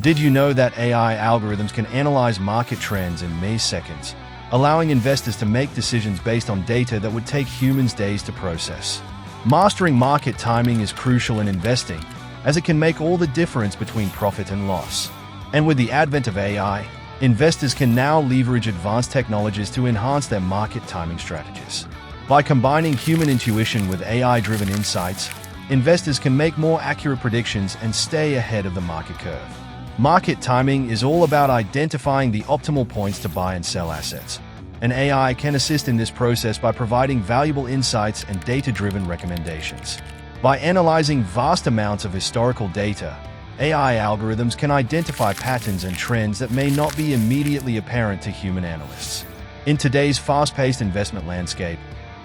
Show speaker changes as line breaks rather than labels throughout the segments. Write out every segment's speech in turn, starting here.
Did you know that AI algorithms can analyze market trends in mere seconds, allowing investors to make decisions based on data that would take humans days to process? Mastering market timing is crucial in investing, as it can make all the difference between profit and loss. And with the advent of AI, investors can now leverage advanced technologies to enhance their market timing strategies. By combining human intuition with AI-driven insights, investors can make more accurate predictions and stay ahead of the market curve. Market timing is all about identifying the optimal points to buy and sell assets, and AI can assist in this process by providing valuable insights and data-driven recommendations. By analyzing vast amounts of historical data, AI algorithms can identify patterns and trends that may not be immediately apparent to human analysts. In today's fast-paced investment landscape,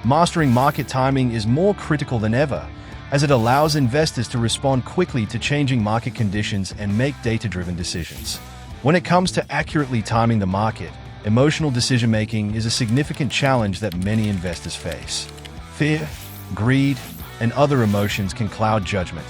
mastering market timing is more critical than ever, as it allows investors to respond quickly to changing market conditions and make data-driven decisions. When it comes to accurately timing the market, emotional decision-making is a significant challenge that many investors face. Fear, greed, and other emotions can cloud judgment,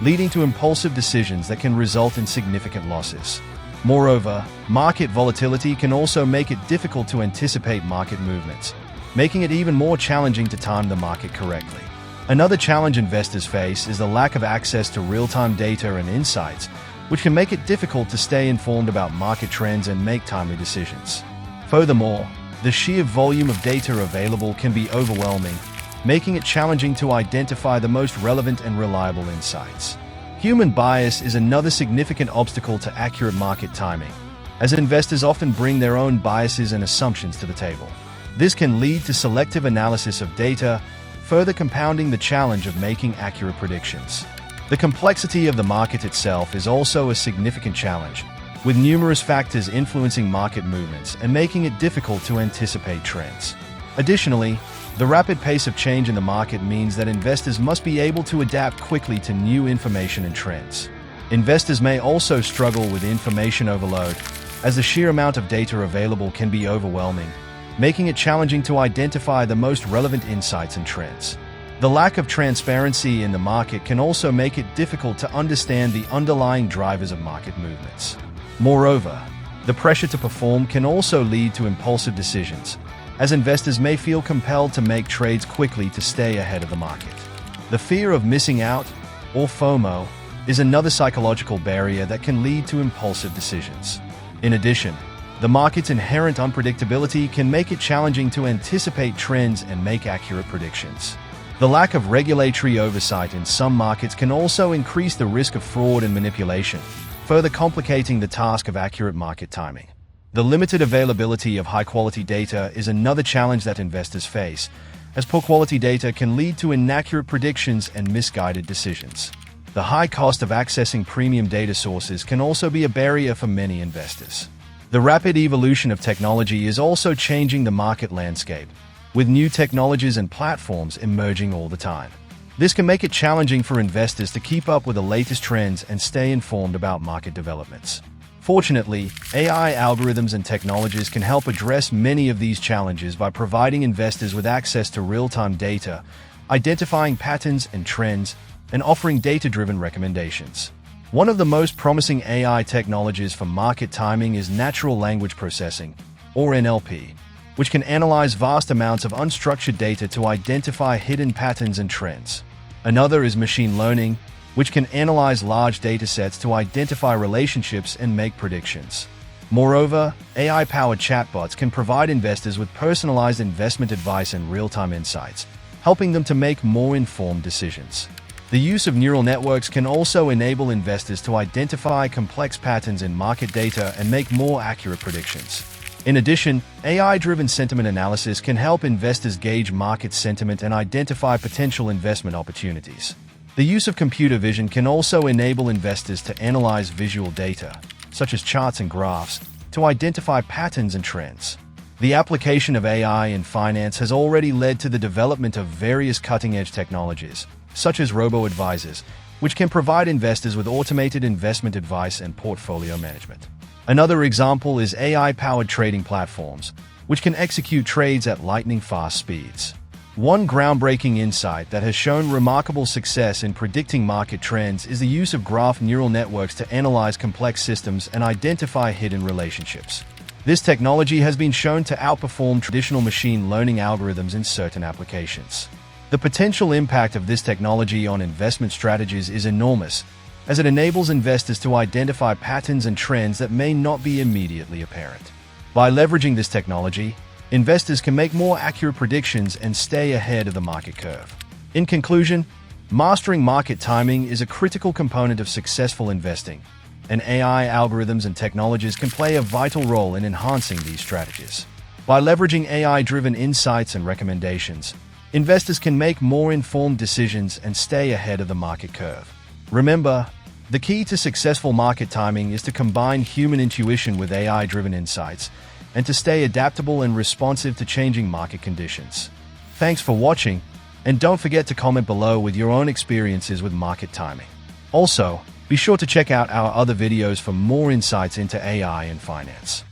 leading to impulsive decisions that can result in significant losses. Moreover, market volatility can also make it difficult to anticipate market movements, making it even more challenging to time the market correctly. Another challenge investors face is the lack of access to real-time data and insights, which can make it difficult to stay informed about market trends and make timely decisions. Furthermore, the sheer volume of data available can be overwhelming, making it challenging to identify the most relevant and reliable insights. Human bias is another significant obstacle to accurate market timing, as investors often bring their own biases and assumptions to the table. This can lead to selective analysis of data, further compounding the challenge of making accurate predictions. The complexity of the market itself is also a significant challenge, with numerous factors influencing market movements and making it difficult to anticipate trends. Additionally, the rapid pace of change in the market means that investors must be able to adapt quickly to new information and trends. Investors may also struggle with information overload, as the sheer amount of data available can be overwhelming, making it challenging to identify the most relevant insights and trends. The lack of transparency in the market can also make it difficult to understand the underlying drivers of market movements. Moreover, the pressure to perform can also lead to impulsive decisions, as investors may feel compelled to make trades quickly to stay ahead of the market. The fear of missing out, or FOMO, is another psychological barrier that can lead to impulsive decisions. In addition, the market's inherent unpredictability can make it challenging to anticipate trends and make accurate predictions. The lack of regulatory oversight in some markets can also increase the risk of fraud and manipulation, further complicating the task of accurate market timing. The limited availability of high-quality data is another challenge that investors face, as poor-quality data can lead to inaccurate predictions and misguided decisions. The high cost of accessing premium data sources can also be a barrier for many investors. The rapid evolution of technology is also changing the market landscape, with new technologies and platforms emerging all the time. This can make it challenging for investors to keep up with the latest trends and stay informed about market developments. Fortunately, AI algorithms and technologies can help address many of these challenges by providing investors with access to real-time data, identifying patterns and trends, and offering data-driven recommendations. One of the most promising AI technologies for market timing is natural language processing, or NLP, which can analyze vast amounts of unstructured data to identify hidden patterns and trends. Another is machine learning, which can analyze large datasets to identify relationships and make predictions. Moreover, AI-powered chatbots can provide investors with personalized investment advice and real-time insights, helping them to make more informed decisions. The use of neural networks can also enable investors to identify complex patterns in market data and make more accurate predictions. In addition, AI-driven sentiment analysis can help investors gauge market sentiment and identify potential investment opportunities. The use of computer vision can also enable investors to analyze visual data, such as charts and graphs, to identify patterns and trends. The application of AI in finance has already led to the development of various cutting-edge technologies, such as robo-advisors, which can provide investors with automated investment advice and portfolio management. Another example is AI-powered trading platforms, which can execute trades at lightning-fast speeds. One groundbreaking insight that has shown remarkable success in predicting market trends is the use of graph neural networks to analyze complex systems and identify hidden relationships. This technology has been shown to outperform traditional machine learning algorithms in certain applications. The potential impact of this technology on investment strategies is enormous, as it enables investors to identify patterns and trends that may not be immediately apparent. By leveraging this technology, investors can make more accurate predictions and stay ahead of the market curve. In conclusion, mastering market timing is a critical component of successful investing, and AI algorithms and technologies can play a vital role in enhancing these strategies. By leveraging AI-driven insights and recommendations, investors can make more informed decisions and stay ahead of the market curve. Remember, the key to successful market timing is to combine human intuition with AI-driven insights and to stay adaptable and responsive to changing market conditions. Thanks for watching, and don't forget to comment below with your own experiences with market timing. Also, be sure to check out our other videos for more insights into AI and finance.